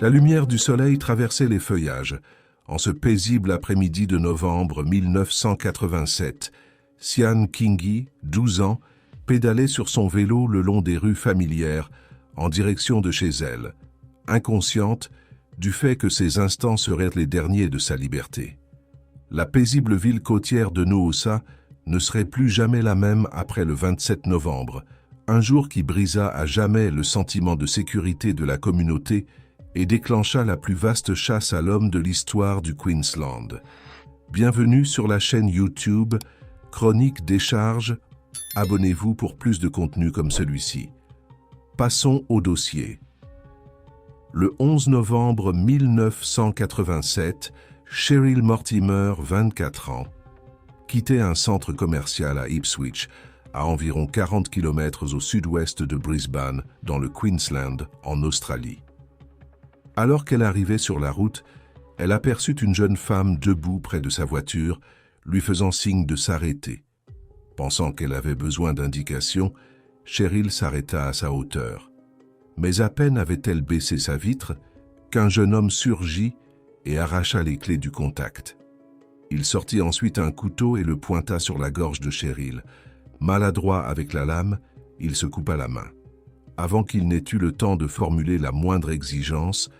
La lumière du soleil traversait les feuillages. En ce paisible après-midi de novembre 1987, Sian Kingi, 12 ans, pédalait sur son vélo le long des rues familières, en direction de chez elle, inconsciente du fait que ces instants seraient les derniers de sa liberté. La paisible ville côtière de Noosa ne serait plus jamais la même après le 27 novembre, un jour qui brisa à jamais le sentiment de sécurité de la communauté et déclencha la plus vaste chasse à l'homme de l'histoire du Queensland. Bienvenue sur la chaîne YouTube Chronique Décharge. Abonnez-vous pour plus de contenu comme celui-ci. Passons au dossier. Le 11 novembre 1987, Cheryl Mortimer, 24 ans, quittait un centre commercial à Ipswich, à environ 40 km au sud-ouest de Brisbane, dans le Queensland, en Australie. Alors qu'elle arrivait sur la route, elle aperçut une jeune femme debout près de sa voiture, lui faisant signe de s'arrêter. Pensant qu'elle avait besoin d'indications, Cheryl s'arrêta à sa hauteur. Mais à peine avait-elle baissé sa vitre qu'un jeune homme surgit et arracha les clés du contact. Il sortit ensuite un couteau et le pointa sur la gorge de Cheryl. Maladroit avec la lame, il se coupa la main. Avant qu'il n'ait eu le temps de formuler la moindre exigence,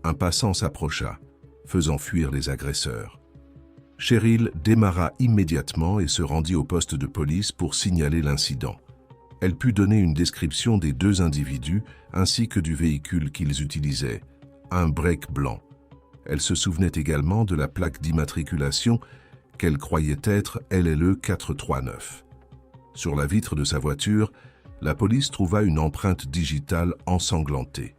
un passant s'approcha, faisant fuir les agresseurs. Cheryl démarra immédiatement et se rendit au poste de police pour signaler l'incident. Elle put donner une description des deux individus ainsi que du véhicule qu'ils utilisaient, un break blanc. Elle se souvenait également de la plaque d'immatriculation qu'elle croyait être LLE 439. Sur la vitre de sa voiture, la police trouva une empreinte digitale ensanglantée.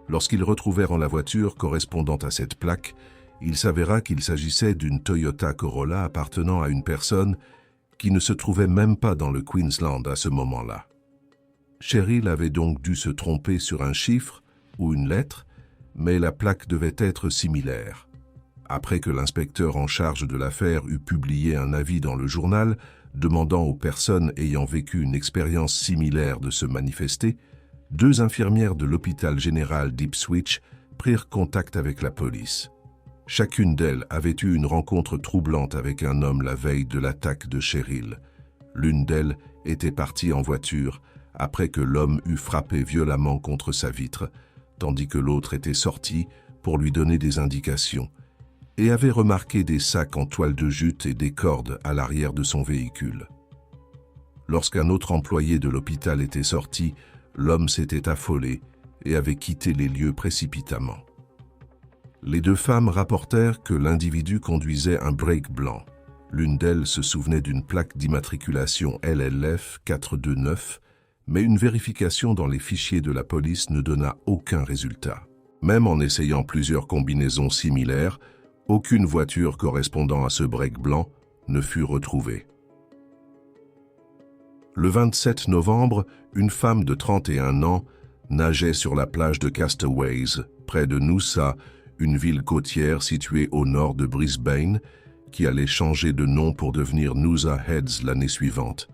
Lorsqu'ils retrouvèrent la voiture correspondant à cette plaque, il s'avéra qu'il s'agissait d'une Toyota Corolla appartenant à une personne qui ne se trouvait même pas dans le Queensland à ce moment-là. Cheryl avait donc dû se tromper sur un chiffre ou une lettre, mais la plaque devait être similaire. Après que l'inspecteur en charge de l'affaire eut publié un avis dans le journal demandant aux personnes ayant vécu une expérience similaire de se manifester, deux infirmières de l'hôpital général d'Ipswich prirent contact avec la police. Chacune d'elles avait eu une rencontre troublante avec un homme la veille de l'attaque de Cheryl. L'une d'elles était partie en voiture après que l'homme eut frappé violemment contre sa vitre, tandis que l'autre était sortie pour lui donner des indications et avait remarqué des sacs en toile de jute et des cordes à l'arrière de son véhicule. Lorsqu'un autre employé de l'hôpital était sorti, l'homme s'était affolé et avait quitté les lieux précipitamment. Les deux femmes rapportèrent que l'individu conduisait un break blanc. L'une d'elles se souvenait d'une plaque d'immatriculation LLF 429, mais une vérification dans les fichiers de la police ne donna aucun résultat. Même en essayant plusieurs combinaisons similaires, aucune voiture correspondant à ce break blanc ne fut retrouvée. Le 27 novembre, une femme de 31 ans nageait sur la plage de Castaways, près de Noosa, une ville côtière située au nord de Brisbane, qui allait changer de nom pour devenir Noosa Heads l'année suivante.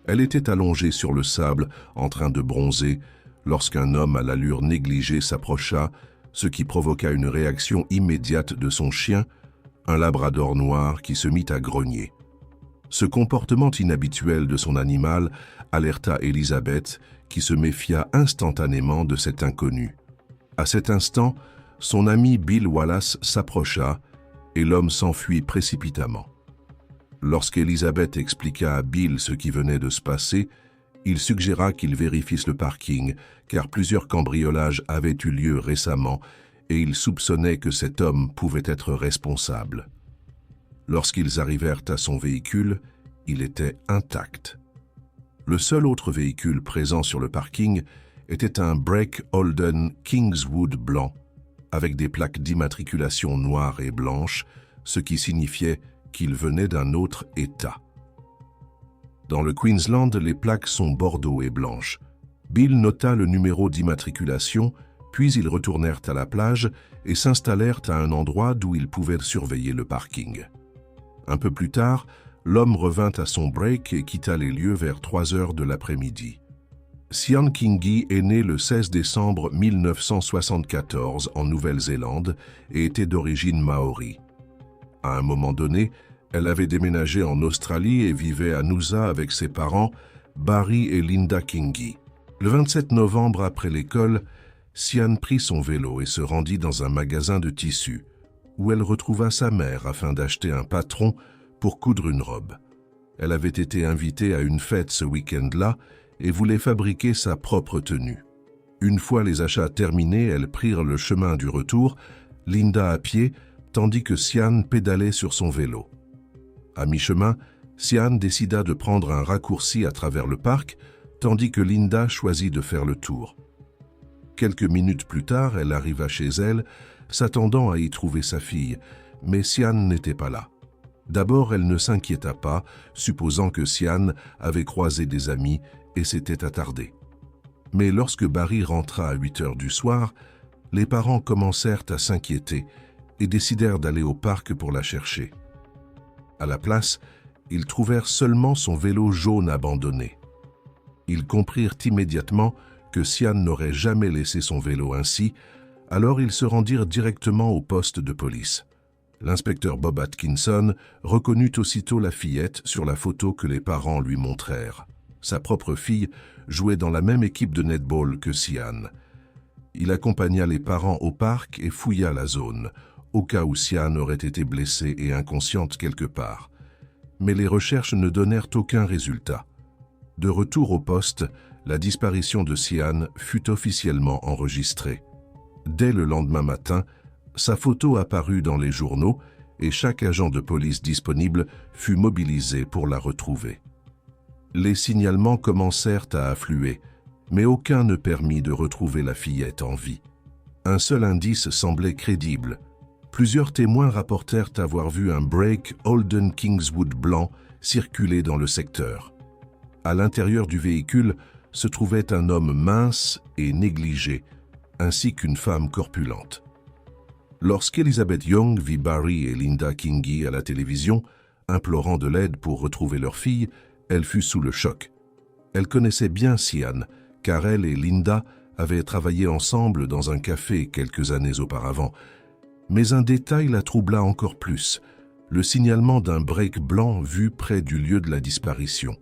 Elle était allongée sur le sable, en train de bronzer, lorsqu'un homme à l'allure négligée s'approcha, ce qui provoqua une réaction immédiate de son chien, un labrador noir qui se mit à grogner. Ce comportement inhabituel de son animal alerta Elizabeth, qui se méfia instantanément de cet inconnu. À cet instant, son ami Bill Wallace s'approcha et l'homme s'enfuit précipitamment. Lorsqu'Elizabeth expliqua à Bill ce qui venait de se passer, il suggéra qu'ils vérifient le parking, car plusieurs cambriolages avaient eu lieu récemment et il soupçonnait que cet homme pouvait être responsable. Lorsqu'ils arrivèrent à son véhicule, il était intact. Le seul autre véhicule présent sur le parking était un break Holden Kingswood blanc, avec des plaques d'immatriculation noires et blanches, ce qui signifiait qu'il venait d'un autre État. Dans le Queensland, les plaques sont bordeaux et blanches. Bill nota le numéro d'immatriculation, puis ils retournèrent à la plage et s'installèrent à un endroit d'où ils pouvaient surveiller le parking. Un peu plus tard, l'homme revint à son break et quitta les lieux vers 3 heures de l'après-midi. Sian Kingi est née le 16 décembre 1974 en Nouvelle-Zélande et était d'origine maori. À un moment donné, elle avait déménagé en Australie et vivait à Noosa avec ses parents, Barry et Linda Kingi. Le 27 novembre après l'école, Sian prit son vélo et se rendit dans un magasin de tissus, où elle retrouva sa mère afin d'acheter un patron pour coudre une robe. Elle avait été invitée à une fête ce week-end-là et voulait fabriquer sa propre tenue. Une fois les achats terminés, elles prirent le chemin du retour, Linda à pied, tandis que Sian pédalait sur son vélo. À mi-chemin, Sian décida de prendre un raccourci à travers le parc, tandis que Linda choisit de faire le tour. Quelques minutes plus tard, elle arriva chez elle, s'attendant à y trouver sa fille, mais Sian n'était pas là. D'abord, elle ne s'inquiéta pas, supposant que Sian avait croisé des amis et s'était attardé. Mais lorsque Barry rentra à 8 heures du soir, les parents commencèrent à s'inquiéter et décidèrent d'aller au parc pour la chercher. À la place, ils trouvèrent seulement son vélo jaune abandonné. Ils comprirent immédiatement que Sian n'aurait jamais laissé son vélo ainsi, alors ils se rendirent directement au poste de police. L'inspecteur Bob Atkinson reconnut aussitôt la fillette sur la photo que les parents lui montrèrent. Sa propre fille jouait dans la même équipe de netball que Sian. Il accompagna les parents au parc et fouilla la zone, au cas où Sian aurait été blessée et inconsciente quelque part. Mais les recherches ne donnèrent aucun résultat. De retour au poste, la disparition de Sian fut officiellement enregistrée. Dès le lendemain matin, sa photo apparut dans les journaux et chaque agent de police disponible fut mobilisé pour la retrouver. Les signalements commencèrent à affluer, mais aucun ne permit de retrouver la fillette en vie. Un seul indice semblait crédible. Plusieurs témoins rapportèrent avoir vu un break Holden Kingswood blanc circuler dans le secteur. À l'intérieur du véhicule se trouvait un homme mince et négligé, ainsi qu'une femme corpulente. Lorsqu'Elizabeth Young vit Barry et Linda Kingi à la télévision, implorant de l'aide pour retrouver leur fille, elle fut sous le choc. Elle connaissait bien Sian, car elle et Linda avaient travaillé ensemble dans un café quelques années auparavant. Mais un détail la troubla encore plus, le signalement d'un break blanc vu près du lieu de la disparition.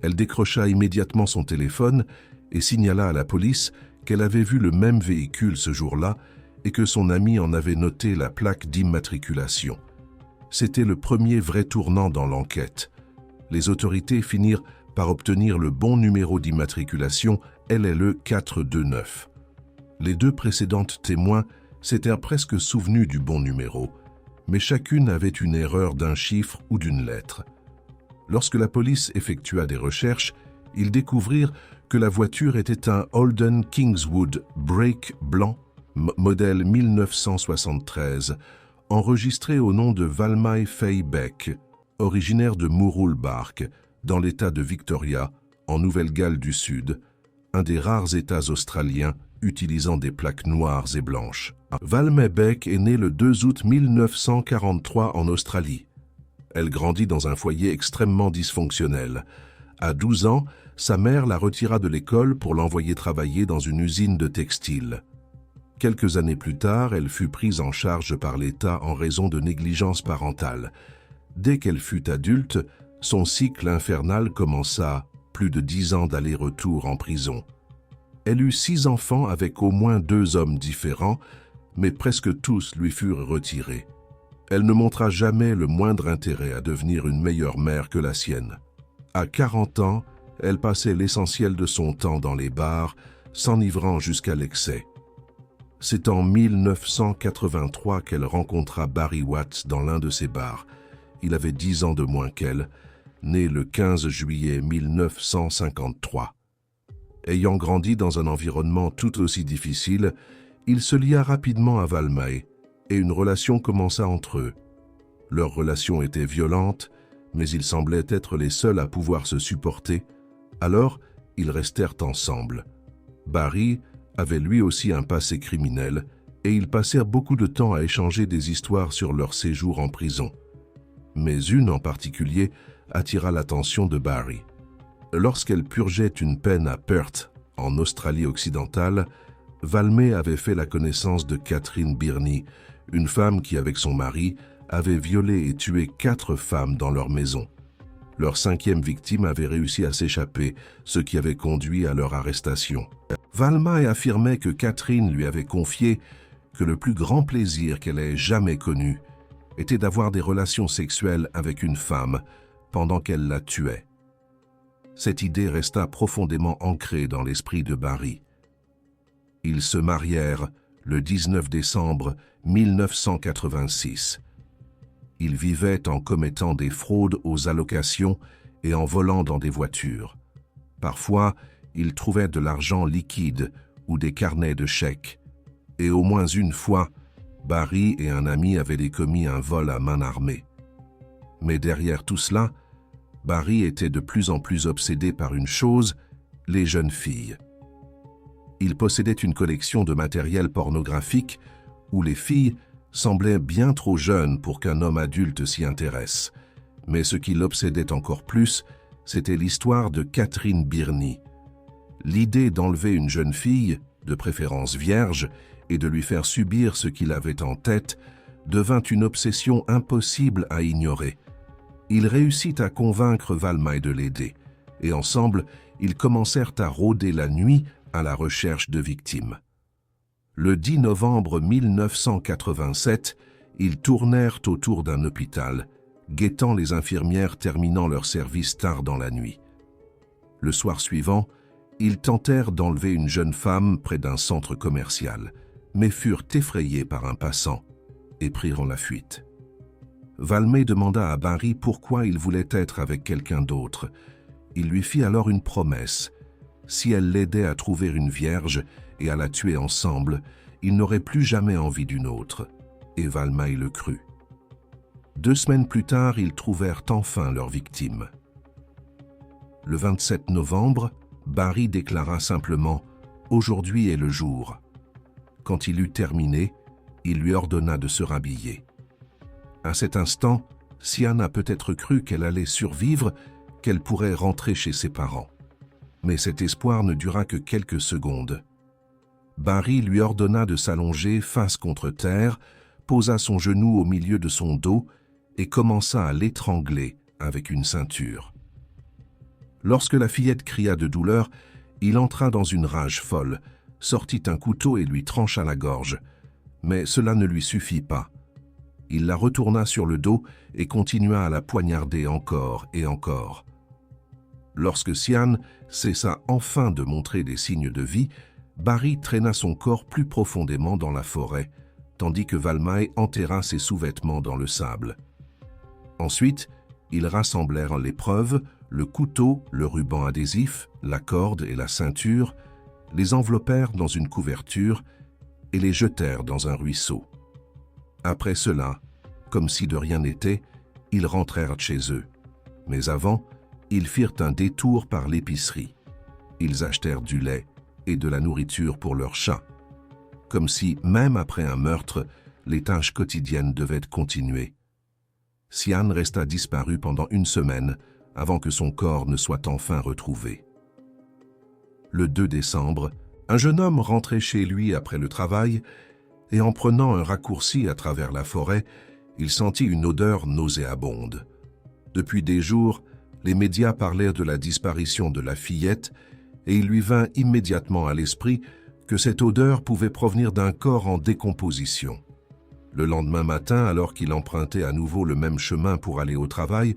Elle décrocha immédiatement son téléphone et signala à la police qu'elle avait vu le même véhicule ce jour-là et que son ami en avait noté la plaque d'immatriculation. C'était le premier vrai tournant dans l'enquête. Les autorités finirent par obtenir le bon numéro d'immatriculation LLE 429. Les deux précédentes témoins s'étaient presque souvenus du bon numéro, mais chacune avait une erreur d'un chiffre ou d'une lettre. Lorsque la police effectua des recherches, ils découvrirent que la voiture était un Holden Kingswood break blanc, modèle 1973, enregistré au nom de Valmai Faye Beck, originaire de Murrulbark, dans l'État de Victoria, en Nouvelle-Galles du Sud, un des rares États australiens utilisant des plaques noires et blanches. Valmai Beck est née le 2 août 1943 en Australie. Elle grandit dans un foyer extrêmement dysfonctionnel. À 12 ans, sa mère la retira de l'école pour l'envoyer travailler dans une usine de textile. Quelques années plus tard, elle fut prise en charge par l'État en raison de négligence parentale. Dès qu'elle fut adulte, son cycle infernal commença, plus de 10 ans d'aller-retour en prison. Elle eut 6 enfants avec au moins 2 hommes différents, mais presque tous lui furent retirés. Elle ne montra jamais le moindre intérêt à devenir une meilleure mère que la sienne. À 40 ans, elle passait l'essentiel de son temps dans les bars, s'enivrant jusqu'à l'excès. C'est en 1983 qu'elle rencontra Barry Watts dans l'un de ces bars. Il avait 10 ans de moins qu'elle, né le 15 juillet 1953. Ayant grandi dans un environnement tout aussi difficile, il se lia rapidement à Valmai et une relation commença entre eux. Leur relation était violente, mais ils semblaient être les seuls à pouvoir se supporter, alors ils restèrent ensemble. Barry avait lui aussi un passé criminel et ils passèrent beaucoup de temps à échanger des histoires sur leur séjour en prison. Mais une en particulier attira l'attention de Barry. Lorsqu'elle purgeait une peine à Perth, en Australie-Occidentale, Valmay avait fait la connaissance de Catherine Birnie, une femme qui, avec son mari, avait violé et tué 4 femmes dans leur maison. Leur 5e victime avait réussi à s'échapper, ce qui avait conduit à leur arrestation. Valmay affirmait que Catherine lui avait confié que le plus grand plaisir qu'elle ait jamais connu était d'avoir des relations sexuelles avec une femme pendant qu'elle la tuait. Cette idée resta profondément ancrée dans l'esprit de Barry. Ils se marièrent le 19 décembre 1986. Ils vivaient en commettant des fraudes aux allocations et en volant dans des voitures. Parfois, ils trouvaient de l'argent liquide ou des carnets de chèques. Et au moins une fois, Barry et un ami avaient commis un vol à main armée. Mais derrière tout cela, Barry était de plus en plus obsédé par une chose, les jeunes filles. Il possédait une collection de matériel pornographique où les filles semblaient bien trop jeunes pour qu'un homme adulte s'y intéresse. Mais ce qui l'obsédait encore plus, c'était l'histoire de Catherine Birnie. L'idée d'enlever une jeune fille, de préférence vierge, et de lui faire subir ce qu'il avait en tête, devint une obsession impossible à ignorer. Il réussit à convaincre Valmay de l'aider, et ensemble, ils commencèrent à rôder la nuit à la recherche de victimes. Le 10 novembre 1987, ils tournèrent autour d'un hôpital, guettant les infirmières terminant leur service tard dans la nuit. Le soir suivant, ils tentèrent d'enlever une jeune femme près d'un centre commercial, mais furent effrayés par un passant et prirent la fuite. Valmay demanda à Barry pourquoi il voulait être avec quelqu'un d'autre. Il lui fit alors une promesse. Si elle l'aidait à trouver une vierge et à la tuer ensemble, il n'aurait plus jamais envie d'une autre. Et Valmay le crut. 2 semaines plus tard, ils trouvèrent enfin leur victime. Le 27 novembre, Barry déclara simplement « Aujourd'hui est le jour ». Quand il eut terminé, il lui ordonna de se rhabiller. À cet instant, Sian a peut-être cru qu'elle allait survivre, qu'elle pourrait rentrer chez ses parents. Mais cet espoir ne dura que quelques secondes. Barry lui ordonna de s'allonger face contre terre, posa son genou au milieu de son dos et commença à l'étrangler avec une ceinture. Lorsque la fillette cria de douleur, il entra dans une rage folle, sortit un couteau et lui trancha la gorge. Mais cela ne lui suffit pas. Il la retourna sur le dos et continua à la poignarder encore et encore. Lorsque Sian cessa enfin de montrer des signes de vie, Barry traîna son corps plus profondément dans la forêt, tandis que Valmay enterra ses sous-vêtements dans le sable. Ensuite, ils rassemblèrent les preuves, le couteau, le ruban adhésif, la corde et la ceinture, les enveloppèrent dans une couverture et les jetèrent dans un ruisseau. Après cela, comme si de rien n'était, ils rentrèrent chez eux. Mais avant, ils firent un détour par l'épicerie. Ils achetèrent du lait et de la nourriture pour leurs chats. Comme si, même après un meurtre, les tâches quotidiennes devaient continuer. Sian resta disparu pendant 1 semaine avant que son corps ne soit enfin retrouvé. Le 2 décembre, un jeune homme rentrait chez lui après le travail et en prenant un raccourci à travers la forêt, il sentit une odeur nauséabonde. Depuis des jours, les médias parlaient de la disparition de la fillette et il lui vint immédiatement à l'esprit que cette odeur pouvait provenir d'un corps en décomposition. Le lendemain matin, alors qu'il empruntait à nouveau le même chemin pour aller au travail,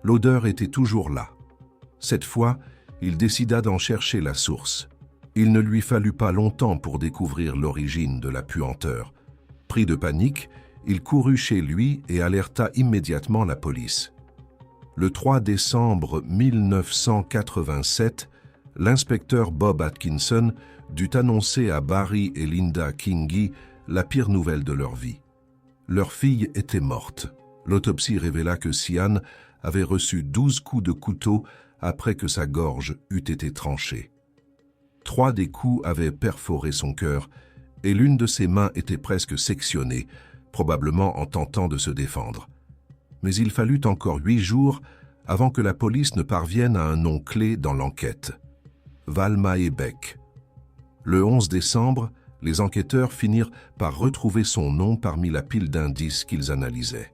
l'odeur était toujours là. Cette fois, il décida d'en chercher la source. Il ne lui fallut pas longtemps pour découvrir l'origine de la puanteur. Pris de panique, il courut chez lui et alerta immédiatement la police. Le 3 décembre 1987, l'inspecteur Bob Atkinson dut annoncer à Barry et Linda Kingi la pire nouvelle de leur vie. Leur fille était morte. L'autopsie révéla que Sian avait reçu 12 coups de couteau après que sa gorge eût été tranchée. 3 des coups avaient perforé son cœur et l'une de ses mains était presque sectionnée, probablement en tentant de se défendre. Mais il fallut encore 8 jours avant que la police ne parvienne à un nom clé dans l'enquête: Valmae Beck. Le 11 décembre, les enquêteurs finirent par retrouver son nom parmi la pile d'indices qu'ils analysaient.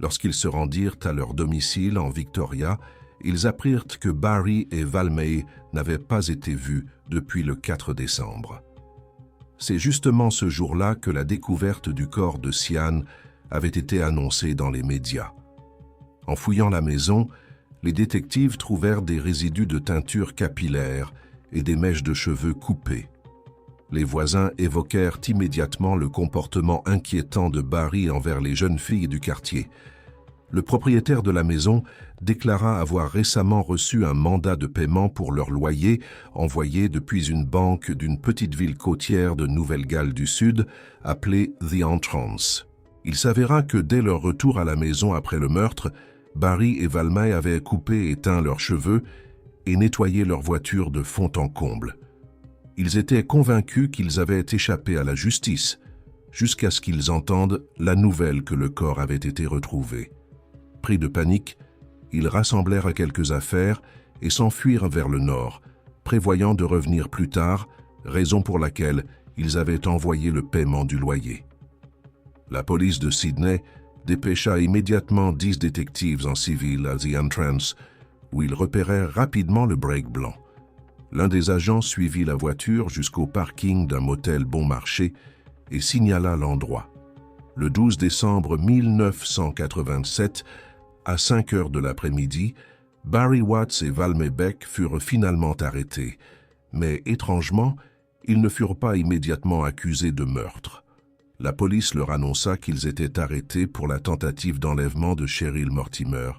Lorsqu'ils se rendirent à leur domicile en Victoria, ils apprirent que Barry et Valmae n'avaient pas été vus depuis le 4 décembre. C'est justement ce jour-là que la découverte du corps de Sian avait été annoncée dans les médias. En fouillant la maison, les détectives trouvèrent des résidus de teinture capillaire et des mèches de cheveux coupées. Les voisins évoquèrent immédiatement le comportement inquiétant de Barry envers les jeunes filles du quartier. Le propriétaire de la maison déclara avoir récemment reçu un mandat de paiement pour leur loyer envoyé depuis une banque d'une petite ville côtière de Nouvelle-Galles du Sud appelée The Entrance. Il s'avéra que dès leur retour à la maison après le meurtre, Barry et Valmae avaient coupé et teint leurs cheveux et nettoyé leur voiture de fond en comble. Ils étaient convaincus qu'ils avaient échappé à la justice, jusqu'à ce qu'ils entendent la nouvelle que le corps avait été retrouvé. Pris de panique, ils rassemblèrent quelques affaires et s'enfuirent vers le nord, prévoyant de revenir plus tard, raison pour laquelle ils avaient envoyé le paiement du loyer. La police de Sydney dépêcha immédiatement 10 détectives en civil à The Entrance, où ils repérèrent rapidement le break blanc. L'un des agents suivit la voiture jusqu'au parking d'un motel bon marché et signala l'endroit. Le 12 décembre 1987, à 5 heures de l'après-midi, Barry Watts et Valmae Beck furent finalement arrêtés, mais étrangement, ils ne furent pas immédiatement accusés de meurtre. La police leur annonça qu'ils étaient arrêtés pour la tentative d'enlèvement de Cheryl Mortimer.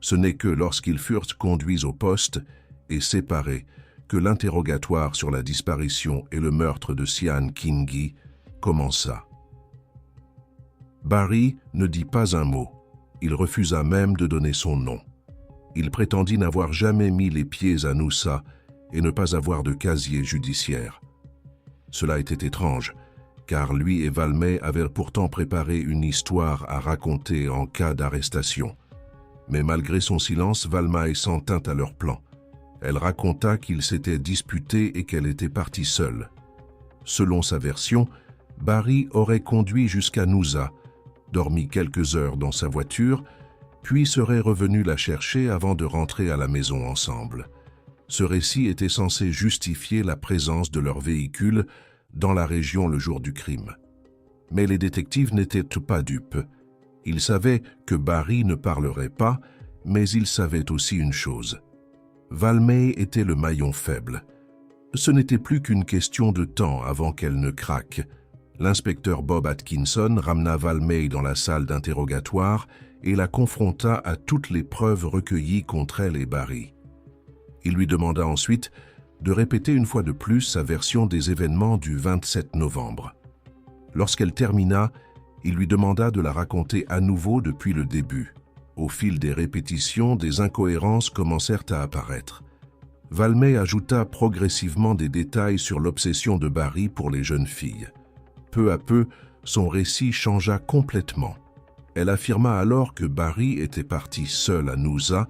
Ce n'est que lorsqu'ils furent conduits au poste et séparés que l'interrogatoire sur la disparition et le meurtre de Sian Kingi commença. Barry ne dit pas un mot. Il refusa même de donner son nom. Il prétendit n'avoir jamais mis les pieds à Noosa et ne pas avoir de casier judiciaire. Cela était étrange, car lui et Valmae avaient pourtant préparé une histoire à raconter en cas d'arrestation. Mais malgré son silence, Valmae s'en tint à leur plan. Elle raconta qu'ils s'étaient disputés et qu'elle était partie seule. Selon sa version, Barry aurait conduit jusqu'à Noosa, dormi quelques heures dans sa voiture, puis serait revenu la chercher avant de rentrer à la maison ensemble. Ce récit était censé justifier la présence de leur véhicule dans la région le jour du crime. Mais les détectives n'étaient pas dupes. Ils savaient que Barry ne parlerait pas, mais ils savaient aussi une chose. Valmae était le maillon faible. Ce n'était plus qu'une question de temps avant qu'elle ne craque. L'inspecteur Bob Atkinson ramena Valmae dans la salle d'interrogatoire et la confronta à toutes les preuves recueillies contre elle et Barry. Il lui demanda ensuite de répéter une fois de plus sa version des événements du 27 novembre. Lorsqu'elle termina, il lui demanda de la raconter à nouveau depuis le début. Au fil des répétitions, des incohérences commencèrent à apparaître. Valmae ajouta progressivement des détails sur l'obsession de Barry pour les jeunes filles. Peu à peu, son récit changea complètement. Elle affirma alors que Barry était parti seul à Noosa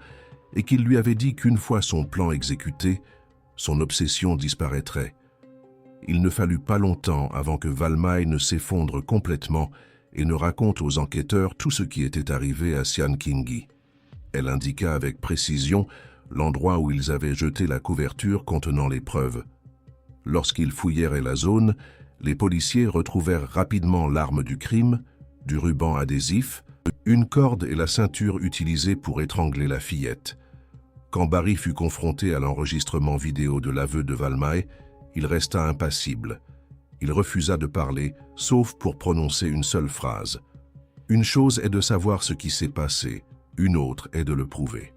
et qu'il lui avait dit qu'une fois son plan exécuté, son obsession disparaîtrait. Il ne fallut pas longtemps avant que Valmae ne s'effondre complètement et ne raconte aux enquêteurs tout ce qui était arrivé à Sian Kingi. Elle indiqua avec précision l'endroit où ils avaient jeté la couverture contenant les preuves. Lorsqu'ils fouillèrent la zone, les policiers retrouvèrent rapidement l'arme du crime, du ruban adhésif, une corde et la ceinture utilisée pour étrangler la fillette. Quand Barry fut confronté à l'enregistrement vidéo de l'aveu de Valmae, il resta impassible. Il refusa de parler, sauf pour prononcer une seule phrase. Une chose est de savoir ce qui s'est passé, une autre est de le prouver.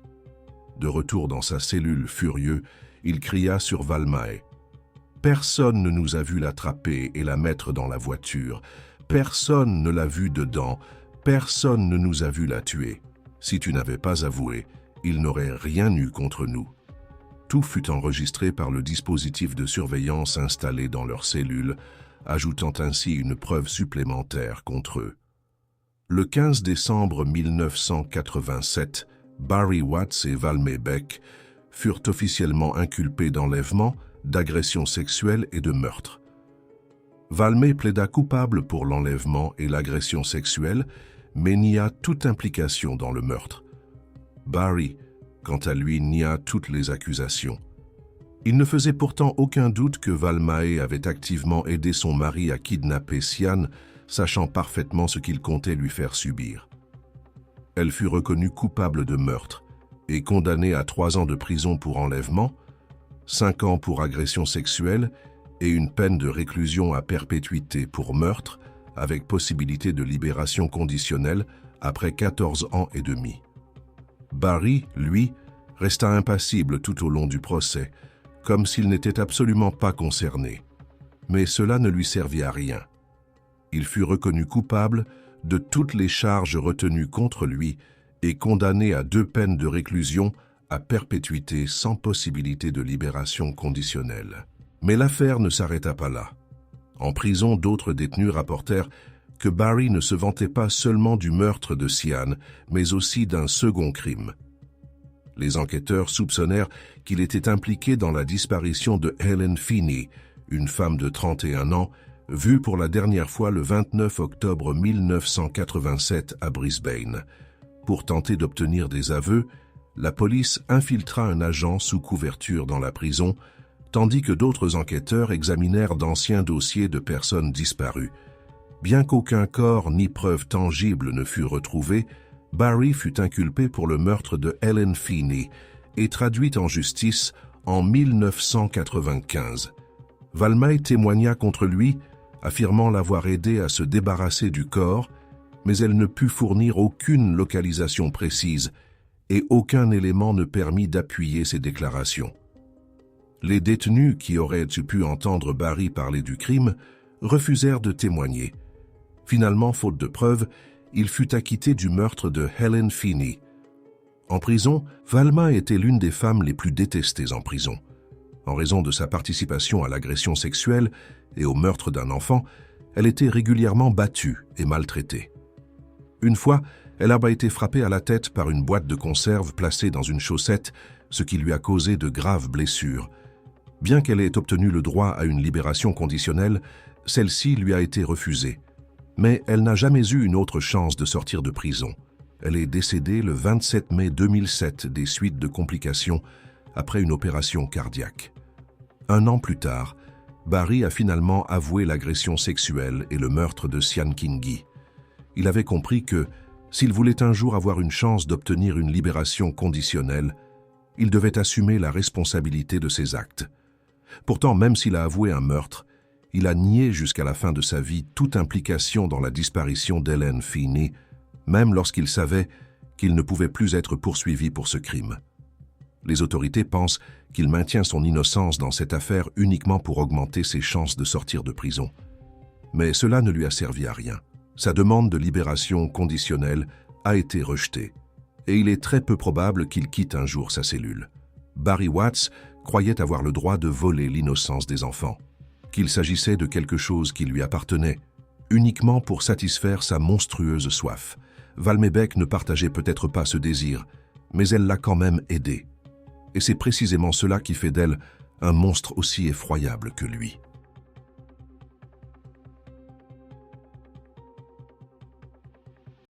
De retour dans sa cellule furieux, il cria sur Valmae. « Personne ne nous a vu l'attraper et la mettre dans la voiture. Personne ne l'a vue dedans. Personne ne nous a vu la tuer. Si tu n'avais pas avoué, il n'aurait rien eu contre nous. » Tout fut enregistré par le dispositif de surveillance installé dans leur cellule, ajoutant ainsi une preuve supplémentaire contre eux. Le 15 décembre 1987, Barry Watts et Valmey Beck furent officiellement inculpés d'enlèvement, d'agression sexuelle et de meurtre. Valmey plaida coupable pour l'enlèvement et l'agression sexuelle, mais nia toute implication dans le meurtre. Barry, quant à lui, nia toutes les accusations. Il ne faisait pourtant aucun doute que Valmey avait activement aidé son mari à kidnapper Sian, sachant parfaitement ce qu'il comptait lui faire subir. Elle fut reconnue coupable de meurtre et condamnée à 3 ans de prison pour enlèvement, 5 ans pour agression sexuelle et une peine de réclusion à perpétuité pour meurtre, avec possibilité de libération conditionnelle après 14 ans et demi. Barry, lui, resta impassible tout au long du procès, comme s'il n'était absolument pas concerné. Mais cela ne lui servit à rien. Il fut reconnu coupable de toutes les charges retenues contre lui et condamné à 2 peines de réclusion à perpétuité sans possibilité de libération conditionnelle. Mais l'affaire ne s'arrêta pas là. En prison, d'autres détenus rapportèrent que Barry ne se vantait pas seulement du meurtre de Sian, mais aussi d'un second crime. Les enquêteurs soupçonnèrent qu'il était impliqué dans la disparition de Helen Feeney, une femme de 31 ans, vue pour la dernière fois le 29 octobre 1987 à Brisbane. Pour tenter d'obtenir des aveux, la police infiltra un agent sous couverture dans la prison, tandis que d'autres enquêteurs examinèrent d'anciens dossiers de personnes disparues. Bien qu'aucun corps ni preuve tangible ne fût retrouvé, Barry fut inculpé pour le meurtre de Helen Feeney et traduit en justice en 1995. Valmey témoigna contre lui, affirmant l'avoir aidé à se débarrasser du corps, mais elle ne put fournir aucune localisation précise et aucun élément ne permit d'appuyer ses déclarations. Les détenus qui auraient pu entendre Barry parler du crime refusèrent de témoigner. Finalement, faute de preuves, il fut acquitté du meurtre de Helen Feeney. En prison, Valmey était l'une des femmes les plus détestées en prison. En raison de sa participation à l'agression sexuelle et au meurtre d'un enfant, elle était régulièrement battue et maltraitée. Une fois, elle a été frappée à la tête par une boîte de conserve placée dans une chaussette, ce qui lui a causé de graves blessures. Bien qu'elle ait obtenu le droit à une libération conditionnelle, celle-ci lui a été refusée. Mais elle n'a jamais eu une autre chance de sortir de prison. Elle est décédée le 27 mai 2007 des suites de complications après une opération cardiaque. 1 an plus tard, Barry a finalement avoué l'agression sexuelle et le meurtre de Sian Kingi. Il avait compris que, s'il voulait un jour avoir une chance d'obtenir une libération conditionnelle, il devait assumer la responsabilité de ses actes. Pourtant, même s'il a avoué un meurtre, il a nié jusqu'à la fin de sa vie toute implication dans la disparition d'Helen Feeney, même lorsqu'il savait qu'il ne pouvait plus être poursuivi pour ce crime. Les autorités pensent qu'il maintient son innocence dans cette affaire uniquement pour augmenter ses chances de sortir de prison. Mais cela ne lui a servi à rien. Sa demande de libération conditionnelle a été rejetée, et il est très peu probable qu'il quitte un jour sa cellule. Barry Watts croyait avoir le droit de voler l'innocence des enfants, qu'il s'agissait de quelque chose qui lui appartenait, uniquement pour satisfaire sa monstrueuse soif. Valmey Beck ne partageait peut-être pas ce désir, mais elle l'a quand même aidé. Et c'est précisément cela qui fait d'elle un monstre aussi effroyable que lui.